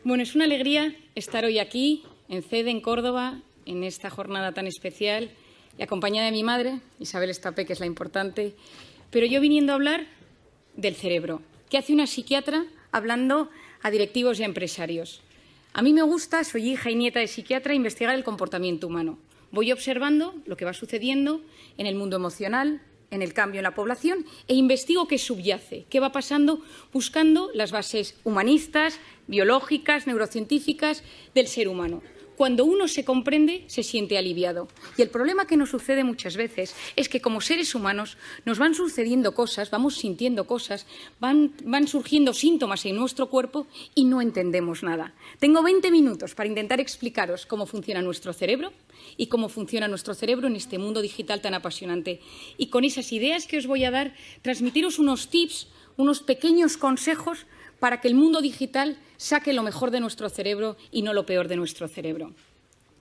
Bueno, es una alegría estar hoy aquí, en CEDE, en Córdoba, en esta jornada tan especial, y acompañada de mi madre, Isabel Estapé, que es la importante, pero yo viniendo a hablar del cerebro. ¿Qué hace una psiquiatra hablando a directivos y a empresarios? A mí me gusta, soy hija y nieta de psiquiatra, investigar el comportamiento humano. Voy observando lo que va sucediendo en el mundo emocional, en el cambio en la población, e investigo qué subyace, qué va pasando, buscando las bases humanistas, biológicas, neurocientíficas del ser humano. Cuando uno se comprende, se siente aliviado. Y el problema que nos sucede muchas veces es que como seres humanos nos van sucediendo cosas, vamos sintiendo cosas, van surgiendo síntomas en nuestro cuerpo y no entendemos nada. Tengo 20 minutos para intentar explicaros cómo funciona nuestro cerebro y cómo funciona nuestro cerebro en este mundo digital tan apasionante. Y con esas ideas que os voy a dar, transmitiros unos tips, unos pequeños consejos para que el mundo digital saque lo mejor de nuestro cerebro y no lo peor de nuestro cerebro.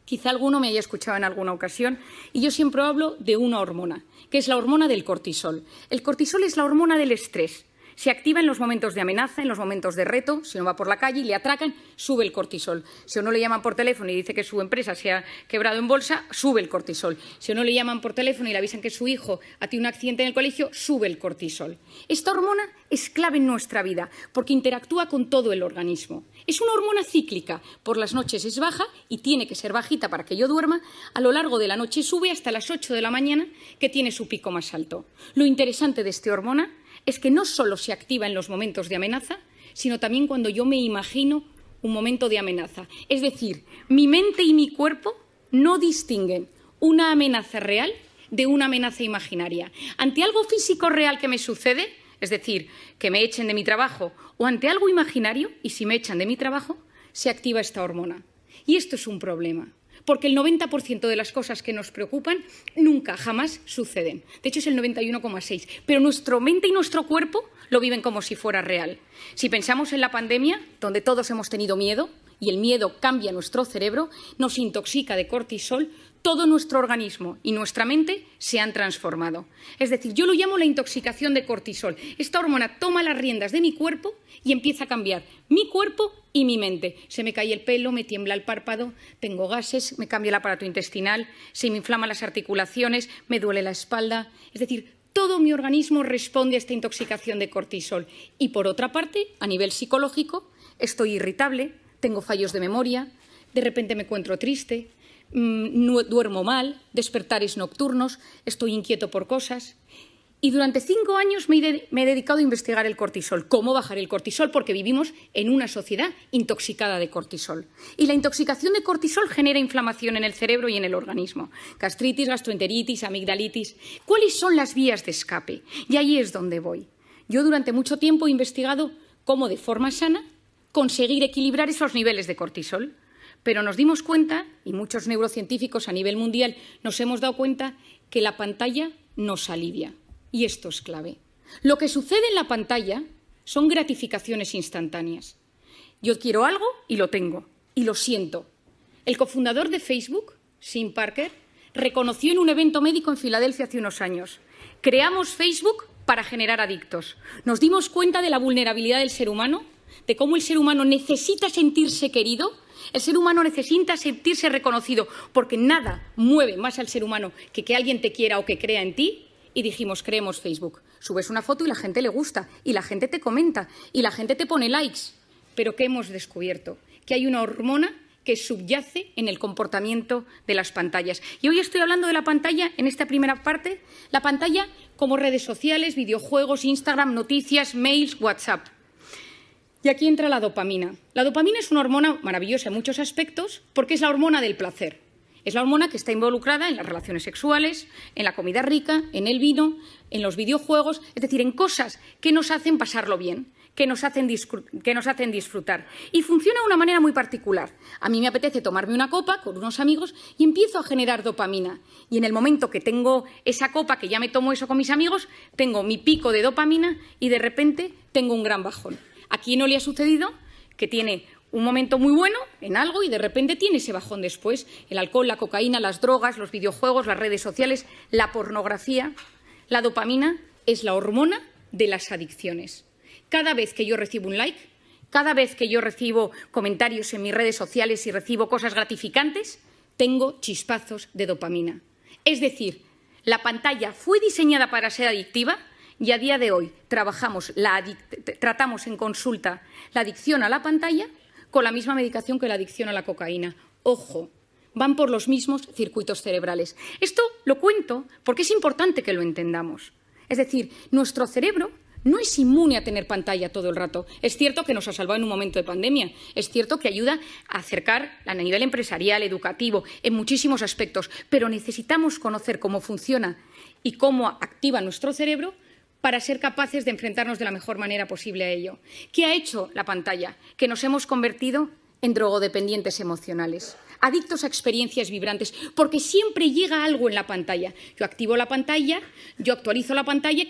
Quizá alguno me haya escuchado en alguna ocasión y yo siempre hablo de una hormona, que es la hormona del cortisol. El cortisol es la hormona del estrés. Se activa en los momentos de amenaza, en los momentos de reto. Si uno va por la calle y le atracan, sube el cortisol. Si a uno le llaman por teléfono y dice que su empresa se ha quebrado en bolsa, sube el cortisol. Si a uno le llaman por teléfono y le avisan que su hijo ha tenido un accidente en el colegio, sube el cortisol. Esta hormona es clave en nuestra vida porque interactúa con todo el organismo. Es una hormona cíclica. Por las noches es baja y tiene que ser bajita para que yo duerma. A lo largo de la noche sube hasta las 8 de la mañana, que tiene su pico más alto. Lo interesante de esta hormona es que no solo se activa en los momentos de amenaza, sino también cuando yo me imagino un momento de amenaza. Es decir, mi mente y mi cuerpo no distinguen una amenaza real de una amenaza imaginaria. Ante algo físico real que me sucede, es decir, que me echen de mi trabajo, o ante algo imaginario, y si me echan de mi trabajo, se activa esta hormona. Y esto es un problema, porque el 90% de las cosas que nos preocupan nunca, jamás suceden. De hecho, es el 91,6%. Pero nuestra mente y nuestro cuerpo lo viven como si fuera real. Si pensamos en la pandemia, donde todos hemos tenido miedo, y el miedo cambia nuestro cerebro, nos intoxica de cortisol, todo nuestro organismo y nuestra mente se han transformado. Es decir, yo lo llamo la intoxicación de cortisol. Esta hormona toma las riendas de mi cuerpo y empieza a cambiar mi cuerpo y mi mente. Se me cae el pelo, me tiembla el párpado, tengo gases, me cambia el aparato intestinal, se me inflaman las articulaciones, me duele la espalda. Es decir, todo mi organismo responde a esta intoxicación de cortisol. Y por otra parte, a nivel psicológico, estoy irritable, tengo fallos de memoria, de repente me encuentro triste, duermo mal, despertares nocturnos, estoy inquieto por cosas. Y durante 5 años me he dedicado a investigar el cortisol, cómo bajar el cortisol, porque vivimos en una sociedad intoxicada de cortisol. Y la intoxicación de cortisol genera inflamación en el cerebro y en el organismo. Gastritis, gastroenteritis, amigdalitis. ¿Cuáles son las vías de escape? Y ahí es donde voy. Yo durante mucho tiempo he investigado cómo de forma sana conseguir equilibrar esos niveles de cortisol. Pero nos dimos cuenta, y muchos neurocientíficos a nivel mundial nos hemos dado cuenta, que la pantalla nos alivia. Y esto es clave. Lo que sucede en la pantalla son gratificaciones instantáneas. Yo quiero algo y lo tengo, y lo siento. El cofundador de Facebook, Sean Parker, reconoció en un evento médico en Filadelfia hace unos años: creamos Facebook para generar adictos. Nos dimos cuenta de la vulnerabilidad del ser humano, de cómo el ser humano necesita sentirse querido. El ser humano necesita sentirse reconocido, porque nada mueve más al ser humano que alguien te quiera o que crea en ti. Y dijimos, creemos Facebook. Subes una foto y la gente le gusta, y la gente te comenta, y la gente te pone likes. Pero ¿qué hemos descubierto? Que hay una hormona que subyace en el comportamiento de las pantallas. Y hoy estoy hablando de la pantalla en esta primera parte, la pantalla como redes sociales, videojuegos, Instagram, noticias, mails, WhatsApp. Y aquí entra la dopamina. La dopamina es una hormona maravillosa en muchos aspectos porque es la hormona del placer. Es la hormona que está involucrada en las relaciones sexuales, en la comida rica, en el vino, en los videojuegos, es decir, en cosas que nos hacen pasarlo bien, que nos hacen disfrutar. Y funciona de una manera muy particular. A mí me apetece tomarme una copa con unos amigos y empiezo a generar dopamina. Y en el momento que tengo esa copa, que ya me tomo eso con mis amigos, tengo mi pico de dopamina y de repente tengo un gran bajón. ¿A quién no le ha sucedido que tiene un momento muy bueno en algo y de repente tiene ese bajón después? El alcohol, la cocaína, las drogas, los videojuegos, las redes sociales, la pornografía. La dopamina es la hormona de las adicciones. Cada vez que yo recibo un like, Cada vez que yo recibo comentarios en mis redes sociales y recibo cosas gratificantes, tengo chispazos de dopamina. Es decir, la pantalla fue diseñada para ser adictiva y a día de hoy tratamos en consulta la adicción a la pantalla con la misma medicación que la adicción a la cocaína. Ojo, van por los mismos circuitos cerebrales. Esto lo cuento porque es importante que lo entendamos. Es decir, nuestro cerebro no es inmune a tener pantalla todo el rato. Es cierto que nos ha salvado en un momento de pandemia. Es cierto que ayuda a acercar a nivel empresarial, educativo, en muchísimos aspectos. Pero necesitamos conocer cómo funciona y cómo activa nuestro cerebro para ser capaces de enfrentarnos de la mejor manera posible a ello. ¿Qué ha hecho la pantalla? Que nos hemos convertido en drogodependientes emocionales, adictos a experiencias vibrantes, porque siempre llega algo en la pantalla. Yo activo la pantalla, yo actualizo la pantalla.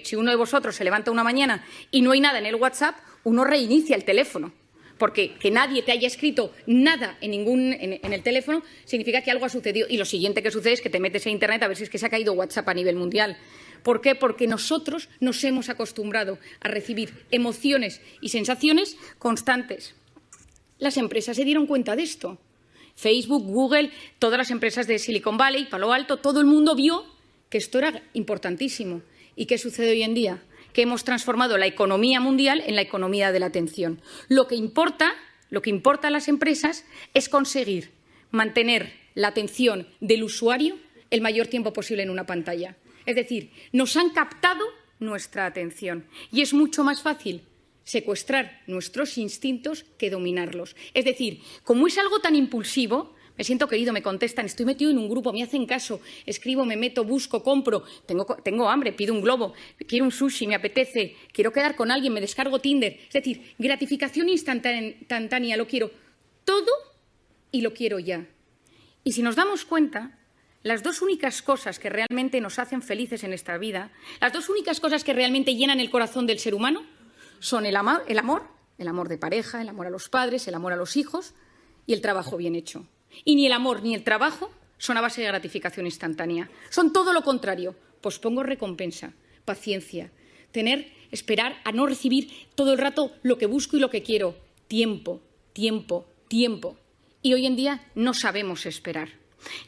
Si uno de vosotros se levanta una mañana y no hay nada en el WhatsApp, uno reinicia el teléfono. Porque que nadie te haya escrito nada en el teléfono significa que algo ha sucedido. Y lo siguiente que sucede es que te metes en Internet a ver si es que se ha caído WhatsApp a nivel mundial. ¿Por qué? Porque nosotros nos hemos acostumbrado a recibir emociones y sensaciones constantes. Las empresas se dieron cuenta de esto. Facebook, Google, todas las empresas de Silicon Valley, Palo Alto, todo el mundo vio que esto era importantísimo. ¿Y qué sucede hoy en día? Que hemos transformado la economía mundial en la economía de la atención. Lo que importa a las empresas es conseguir mantener la atención del usuario el mayor tiempo posible en una pantalla. Es decir, nos han captado nuestra atención y es mucho más fácil secuestrar nuestros instintos que dominarlos. Es decir, como es algo tan impulsivo, me siento querido, me contestan, estoy metido en un grupo, me hacen caso, escribo, me meto, busco, compro, tengo hambre, pido un globo, quiero un sushi, me apetece, quiero quedar con alguien, me descargo Tinder. Es decir, gratificación instantánea, lo quiero todo y lo quiero ya. Y si nos damos cuenta, las dos únicas cosas que realmente nos hacen felices en esta vida, las dos únicas cosas que realmente llenan el corazón del ser humano, son el amor de pareja, el amor a los padres, el amor a los hijos y el trabajo bien hecho. Y ni el amor ni el trabajo son a base de gratificación instantánea. Son todo lo contrario. Pospongo recompensa, paciencia, esperar a no recibir todo el rato lo que busco y lo que quiero. Tiempo, tiempo, tiempo. Y hoy en día no sabemos esperar.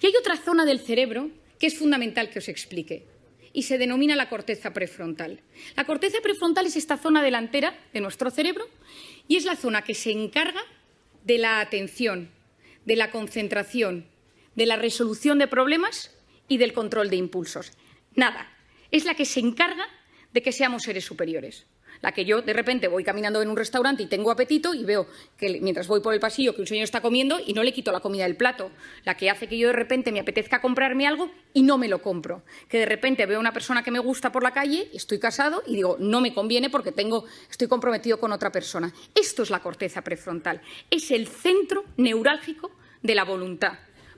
Y hay otra zona del cerebro que es fundamental que os explique. Y se denomina la corteza prefrontal. La corteza prefrontal es esta zona delantera de nuestro cerebro y es la zona que se encarga de la atención, de la concentración, de la resolución de problemas y del control de impulsos. Nada, es la que se encarga de que seamos seres superiores. La que yo, de repente, voy caminando en un restaurante y tengo apetito y veo que mientras voy por el pasillo que un señor está comiendo y no le quito la comida del plato. La que hace que yo de repente me apetezca comprarme algo y no me lo compro. Que de repente veo a una persona que me gusta por la calle, estoy casado y digo, no me conviene porque estoy comprometido con otra persona. Esto es la corteza prefrontal. Es el centro neurálgico de la voluntad.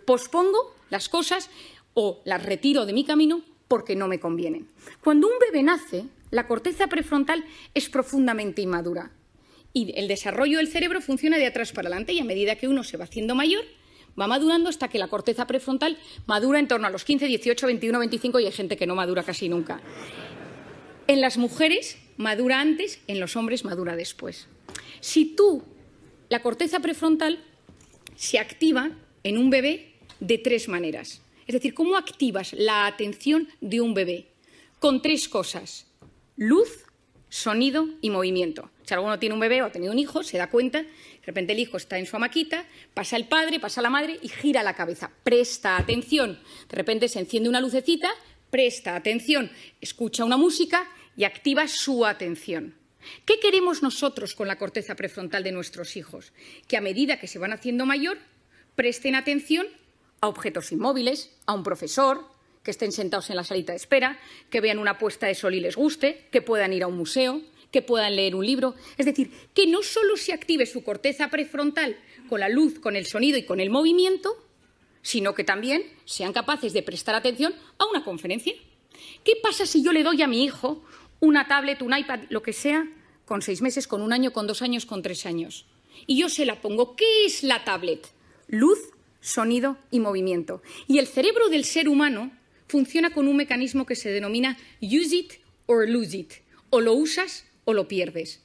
Pospongo las cosas o las retiro de mi camino porque no me convienen. Cuando un bebé nace, la corteza prefrontal es profundamente inmadura y el desarrollo del cerebro funciona de atrás para adelante y a medida que uno se va haciendo mayor, va madurando hasta que la corteza prefrontal madura en torno a los 15, 18, 21, 25 y hay gente que no madura casi nunca. En las mujeres madura antes, en los hombres madura después. La corteza prefrontal se activa en un bebé de tres maneras. Es decir, ¿cómo activas la atención de un bebé? Con tres cosas. Luz, sonido y movimiento. Si alguno tiene un bebé o ha tenido un hijo, se da cuenta, de repente el hijo está en su hamaquita, pasa el padre, pasa la madre y gira la cabeza. Presta atención. De repente se enciende una lucecita, presta atención, escucha una música y activa su atención. ¿Qué queremos nosotros con la corteza prefrontal de nuestros hijos? Que a medida que se van haciendo mayor, presten atención a objetos inmóviles, a un profesor, que estén sentados en la salita de espera, que vean una puesta de sol y les guste, que puedan ir a un museo, que puedan leer un libro. Es decir, que no solo se active su corteza prefrontal con la luz, con el sonido y con el movimiento, sino que también sean capaces de prestar atención a una conferencia. ¿Qué pasa si yo le doy a mi hijo una tablet, un iPad, lo que sea, con 6 meses, con 1 año, con 2 años, con 3 años? Y yo se la pongo. ¿Qué es la tablet? Luz, sonido y movimiento. Y el cerebro del ser humano funciona con un mecanismo que se denomina use it or lose it. O lo usas o lo pierdes.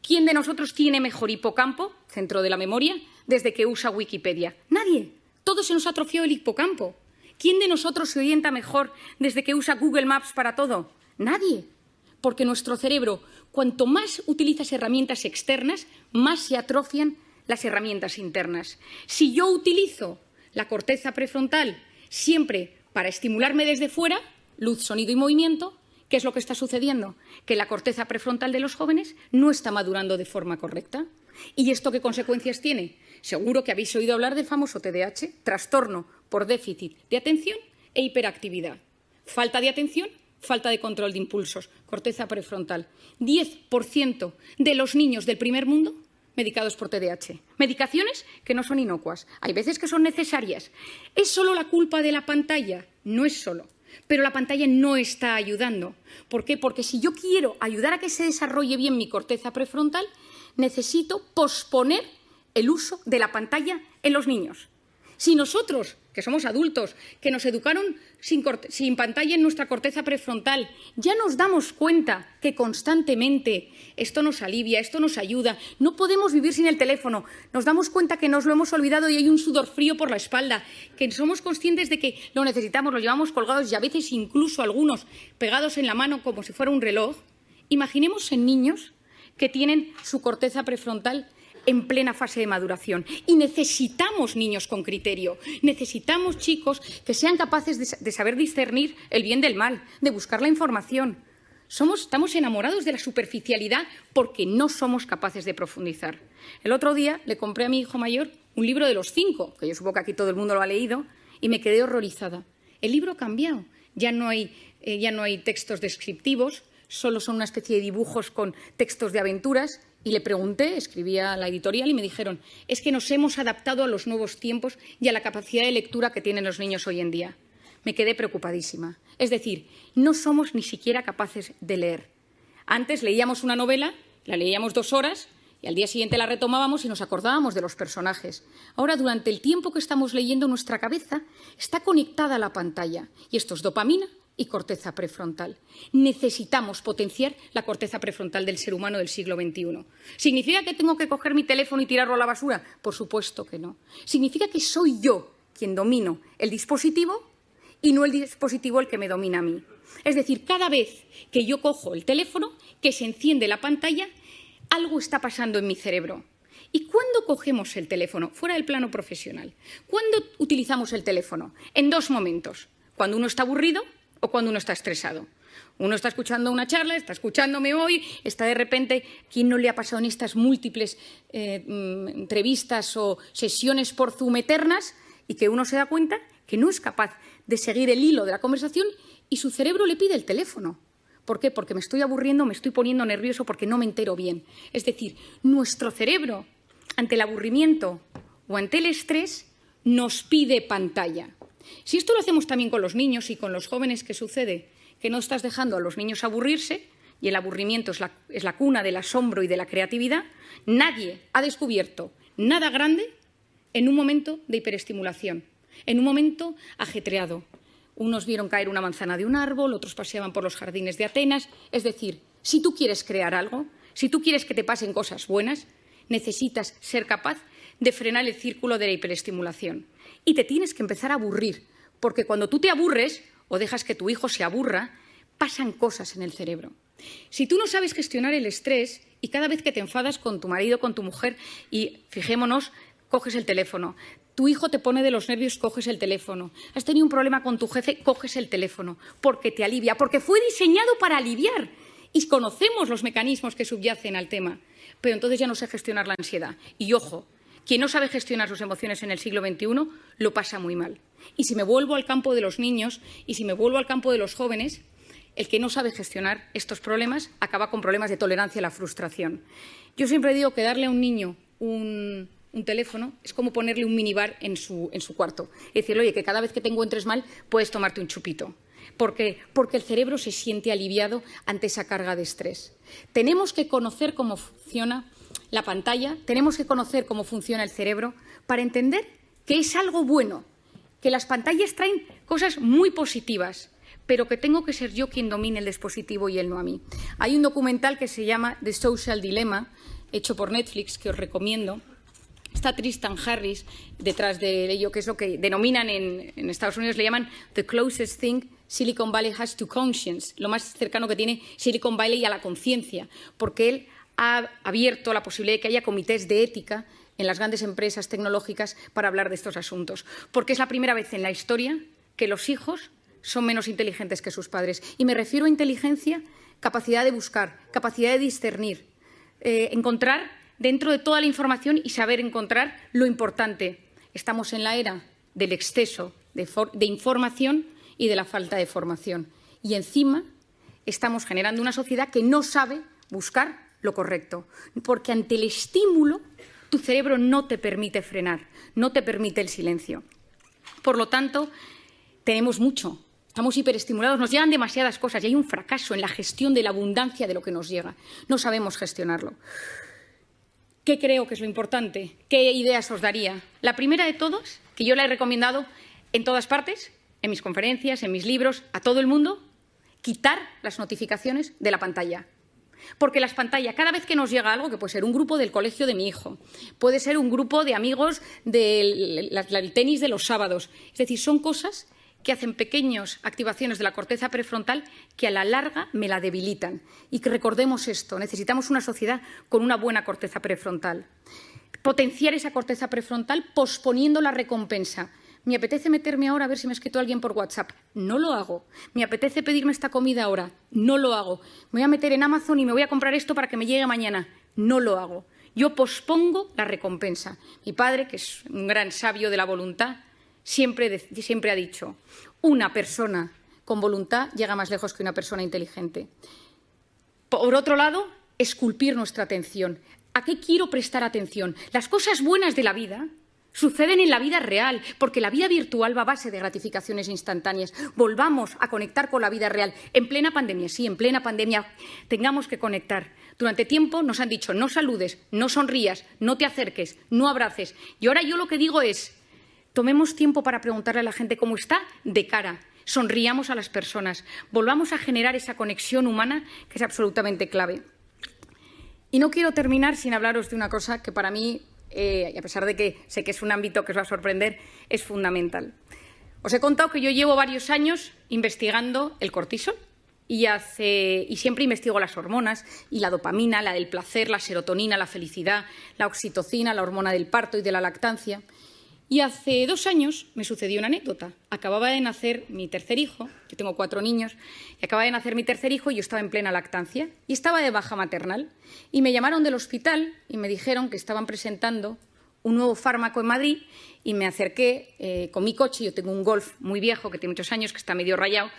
¿Quién de nosotros tiene mejor hipocampo, centro de la memoria, desde que usa Wikipedia? Nadie. Todos se nos atrofió el hipocampo. ¿Quién de nosotros se orienta mejor desde que usa Google Maps para todo? Nadie. Porque nuestro cerebro, cuanto más utilizas herramientas externas, más se atrofian las herramientas internas. Si yo utilizo la corteza prefrontal siempre para estimularme desde fuera, luz, sonido y movimiento, ¿qué es lo que está sucediendo? Que la corteza prefrontal de los jóvenes no está madurando de forma correcta. ¿Y esto qué consecuencias tiene? Seguro que habéis oído hablar del famoso TDAH, trastorno por déficit de atención e hiperactividad. Falta de atención, falta de control de impulsos, corteza prefrontal. 10% de los niños del primer mundo medicados por TDAH. Medicaciones que no son inocuas. Hay veces que son necesarias. ¿Es solo la culpa de la pantalla? No es solo. Pero la pantalla no está ayudando. ¿Por qué? Porque si yo quiero ayudar a que se desarrolle bien mi corteza prefrontal, necesito posponer el uso de la pantalla en los niños. Si nosotros, que somos adultos, que nos educaron sin pantalla en nuestra corteza prefrontal, ya nos damos cuenta que constantemente esto nos alivia, esto nos ayuda, no podemos vivir sin el teléfono, nos damos cuenta que nos lo hemos olvidado y hay un sudor frío por la espalda, que somos conscientes de que lo necesitamos, lo llevamos colgados y a veces incluso algunos pegados en la mano como si fuera un reloj. Imaginemos en niños que tienen su corteza prefrontal en plena fase de maduración. Y necesitamos niños con criterio, necesitamos chicos que sean capaces de saber discernir el bien del mal, de buscar la información. Estamos enamorados de la superficialidad porque no somos capaces de profundizar. El otro día le compré a mi hijo mayor un libro de los 5, que yo supongo que aquí todo el mundo lo ha leído, y me quedé horrorizada. El libro ha cambiado, ya no hay textos descriptivos, solo son una especie de dibujos con textos de aventuras. Y le pregunté, escribía a la editorial y me dijeron, es que nos hemos adaptado a los nuevos tiempos y a la capacidad de lectura que tienen los niños hoy en día. Me quedé preocupadísima. Es decir, no somos ni siquiera capaces de leer. Antes leíamos una novela, la leíamos 2 horas y al día siguiente la retomábamos y nos acordábamos de los personajes. Ahora, durante el tiempo que estamos leyendo, nuestra cabeza está conectada a la pantalla y esto es dopamina y corteza prefrontal. Necesitamos potenciar la corteza prefrontal del ser humano del siglo XXI. ¿Significa que tengo que coger mi teléfono y tirarlo a la basura? Por supuesto que no. Significa que soy yo quien domino el dispositivo y no el dispositivo el que me domina a mí. Es decir, cada vez que yo cojo el teléfono, que se enciende la pantalla, algo está pasando en mi cerebro. ¿Y cuándo cogemos el teléfono? Fuera del plano profesional. ¿Cuándo utilizamos el teléfono? En 2 momentos. Cuando uno está aburrido o cuando uno está estresado. Uno está escuchando una charla, está escuchándome hoy, está de repente, ¿quién no le ha pasado en estas múltiples entrevistas o sesiones por Zoom eternas? Y que uno se da cuenta que no es capaz de seguir el hilo de la conversación y su cerebro le pide el teléfono. ¿Por qué? Porque me estoy aburriendo, me estoy poniendo nervioso porque no me entero bien. Es decir, nuestro cerebro, ante el aburrimiento o ante el estrés, nos pide pantalla. Si esto lo hacemos también con los niños y con los jóvenes, ¿qué sucede? Que no estás dejando a los niños aburrirse y el aburrimiento es la cuna del asombro y de la creatividad. Nadie ha descubierto nada grande en un momento de hiperestimulación, en un momento ajetreado. Unos vieron caer una manzana de un árbol, otros paseaban por los jardines de Atenas. Es decir, si tú quieres crear algo, si tú quieres que te pasen cosas buenas, necesitas ser capaz de frenar el círculo de la hiperestimulación. Y te tienes que empezar a aburrir, porque cuando tú te aburres o dejas que tu hijo se aburra, pasan cosas en el cerebro. Si tú no sabes gestionar el estrés y cada vez que te enfadas con tu marido, con tu mujer y, fijémonos, coges el teléfono, tu hijo te pone de los nervios, coges el teléfono, has tenido un problema con tu jefe, coges el teléfono, porque te alivia, porque fue diseñado para aliviar y conocemos los mecanismos que subyacen al tema, pero entonces ya no sé gestionar la ansiedad. Y ojo, quien no sabe gestionar sus emociones en el siglo XXI lo pasa muy mal. Y si me vuelvo al campo de los niños y si me vuelvo al campo de los jóvenes, el que no sabe gestionar estos problemas acaba con problemas de tolerancia a la frustración. Yo siempre digo que darle a un niño un teléfono es como ponerle un minibar en su cuarto. Y decirle, oye, que cada vez que te encuentres mal puedes tomarte un chupito. Porque el cerebro se siente aliviado ante esa carga de estrés. Tenemos que conocer cómo funciona la pantalla, tenemos que conocer cómo funciona el cerebro para entender que es algo bueno, que las pantallas traen cosas muy positivas, pero que tengo que ser yo quien domine el dispositivo y él no a mí. Hay un documental que se llama The Social Dilemma, hecho por Netflix, que os recomiendo. Está Tristan Harris detrás de ello, que es lo que denominan en Estados Unidos, le llaman the closest thing Silicon Valley has to conscience, lo más cercano que tiene Silicon Valley a la conciencia, porque él ha abierto la posibilidad de que haya comités de ética en las grandes empresas tecnológicas para hablar de estos asuntos, porque es la primera vez en la historia que los hijos son menos inteligentes que sus padres. Y me refiero a inteligencia, capacidad de buscar, capacidad de discernir, encontrar dentro de toda la información y saber encontrar lo importante. Estamos en la era del exceso de información y de la falta de formación. Y encima estamos generando una sociedad que no sabe buscar lo correcto, porque ante el estímulo tu cerebro no te permite frenar, no te permite el silencio. Por lo tanto, tenemos mucho. Estamos hiperestimulados, nos llegan demasiadas cosas y hay un fracaso en la gestión de la abundancia de lo que nos llega. No sabemos gestionarlo. ¿Qué creo que es lo importante? ¿Qué ideas os daría? La primera de todas, que yo la he recomendado en todas partes, en mis conferencias, en mis libros, a todo el mundo, quitar las notificaciones de la pantalla. Porque las pantallas, cada vez que nos llega algo, que puede ser un grupo del colegio de mi hijo, puede ser un grupo de amigos del tenis de los sábados, es decir, son cosas que hacen pequeñas activaciones de la corteza prefrontal que a la larga me la debilitan. Y que recordemos esto, necesitamos una sociedad con una buena corteza prefrontal. Potenciar esa corteza prefrontal posponiendo la recompensa. Me apetece meterme ahora a ver si me ha escrito alguien por WhatsApp. No lo hago. Me apetece pedirme esta comida ahora. No lo hago. Me voy a meter en Amazon y me voy a comprar esto para que me llegue mañana. No lo hago. Yo pospongo la recompensa. Mi padre, que es un gran sabio de la voluntad, siempre ha dicho, una persona con voluntad llega más lejos que una persona inteligente. Por otro lado, esculpir nuestra atención. ¿A qué quiero prestar atención? Las cosas buenas de la vida suceden en la vida real, porque la vida virtual va a base de gratificaciones instantáneas. Volvamos a conectar con la vida real. En plena pandemia, sí, en plena pandemia tengamos que conectar. Durante tiempo nos han dicho no saludes, no sonrías, no te acerques, no abraces. Y ahora yo lo que digo es, tomemos tiempo para preguntarle a la gente cómo está de cara. Sonriamos a las personas. Volvamos a generar esa conexión humana que es absolutamente clave. Y no quiero terminar sin hablaros de una cosa que para mí, y a pesar de que sé que es un ámbito que os va a sorprender, es fundamental. Os he contado que yo llevo varios años investigando el cortisol y siempre investigo las hormonas y la dopamina, la del placer, la serotonina, la felicidad, la oxitocina, la hormona del parto y de la lactancia. Y hace 2 años me sucedió una anécdota. Acababa de nacer mi tercer hijo, yo tengo 4 niños, y acababa de nacer mi tercer hijo y yo estaba en plena lactancia y estaba de baja maternal. Y me llamaron del hospital y me dijeron que estaban presentando un nuevo fármaco en Madrid y me acerqué con mi coche, yo tengo un Golf muy viejo que tiene muchos años, que está medio rayado,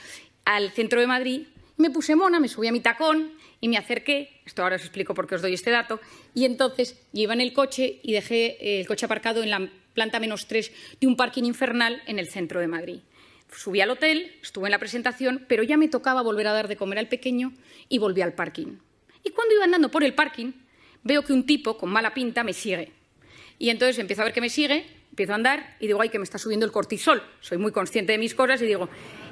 al centro de Madrid. Me puse mona, me subí a mi tacón y me acerqué, esto ahora os explico por qué os doy este dato, y entonces yo iba en el coche y dejé el coche aparcado en la planta -3 de un parking infernal en el centro de Madrid. Subí al hotel, estuve en la presentación, pero ya me tocaba volver a dar de comer al pequeño y volví al parking. Y cuando iba andando por el parking, veo que un tipo con mala pinta me sigue. Y entonces empiezo a ver que me sigue, empiezo a andar y digo, ay, que me está subiendo el cortisol. Soy muy consciente de mis cosas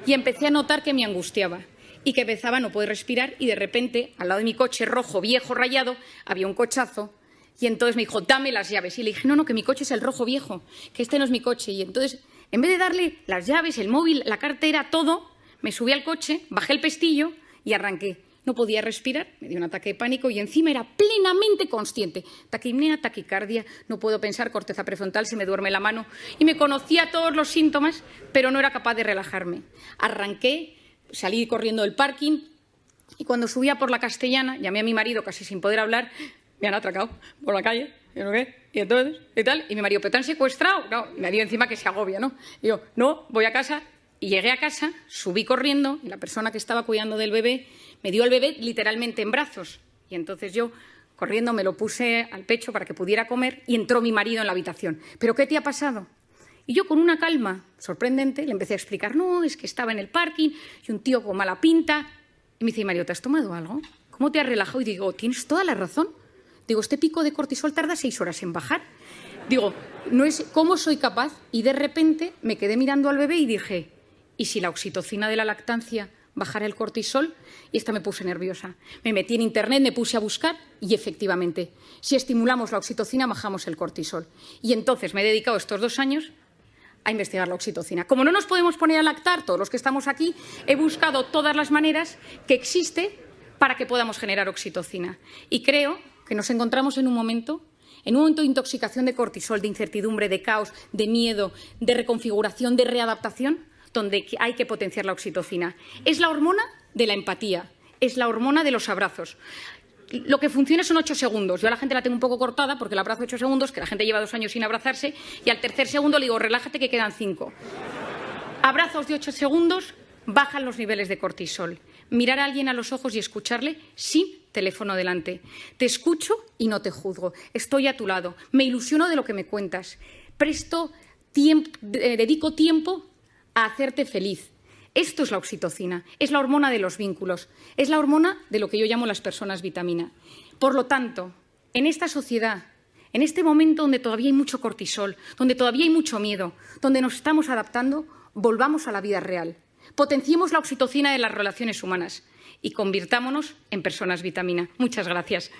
y empecé a notar que me angustiaba y que empezaba a no poder respirar y de repente, al lado de mi coche rojo, viejo, rayado, había un cochazo. Y entonces me dijo, dame las llaves. Y le dije, no, que mi coche es el rojo viejo, que este no es mi coche. Y entonces, en vez de darle las llaves, el móvil, la cartera, todo, me subí al coche, bajé el pestillo y arranqué. No podía respirar, me dio un ataque de pánico y encima era plenamente consciente. Taquipnea, taquicardia, no puedo pensar, corteza prefrontal, se me duerme la mano. Y me conocía todos los síntomas, pero no era capaz de relajarme. Arranqué, salí corriendo del parking y cuando subía por la Castellana, llamé a mi marido casi sin poder hablar. Me han atracado por la calle, y entonces, y tal, y mi marido, ¿pero te han secuestrado? No, me dio encima que se agobia, ¿no? Y yo, no, voy a casa, y llegué a casa, subí corriendo, y la persona que estaba cuidando del bebé me dio al bebé literalmente en brazos, y entonces yo, corriendo, me lo puse al pecho para que pudiera comer, y entró mi marido en la habitación. ¿Pero qué te ha pasado? Y yo, con una calma sorprendente, le empecé a explicar, no, es que estaba en el parking, y un tío con mala pinta, y me dice, Mario, ¿te has tomado algo? ¿Cómo te has relajado? Y digo, tienes toda la razón. Digo, este pico de cortisol tarda 6 horas en bajar. Digo, no es cómo soy capaz. Y de repente me quedé mirando al bebé y dije, ¿y si la oxitocina de la lactancia bajar el cortisol y esta me puse nerviosa. Me metí en Internet, me puse a buscar y efectivamente, si estimulamos la oxitocina, bajamos el cortisol. Y entonces me he dedicado estos 2 años a investigar la oxitocina. Como no nos podemos poner a lactar, todos los que estamos aquí, he buscado todas las maneras que existe para que podamos generar oxitocina. Y creo que nos encontramos en un momento de intoxicación de cortisol, de incertidumbre, de caos, de miedo, de reconfiguración, de readaptación, donde hay que potenciar la oxitocina. Es la hormona de la empatía, es la hormona de los abrazos. Lo que funciona son 8 segundos. Yo a la gente la tengo un poco cortada porque la abrazo 8 segundos, que la gente lleva 2 años sin abrazarse, y al tercer segundo le digo, relájate que quedan 5. Abrazos de 8 segundos bajan los niveles de cortisol. Mirar a alguien a los ojos y escucharle sin teléfono delante. Te escucho y no te juzgo. Estoy a tu lado. Me ilusiono de lo que me cuentas. Dedico tiempo a hacerte feliz. Esto es la oxitocina, es la hormona de los vínculos, es la hormona de lo que yo llamo las personas vitamina. Por lo tanto, en esta sociedad, en este momento donde todavía hay mucho cortisol, donde todavía hay mucho miedo, donde nos estamos adaptando, volvamos a la vida real. Potenciemos la oxitocina de las relaciones humanas y convirtámonos en personas vitamina. Muchas gracias.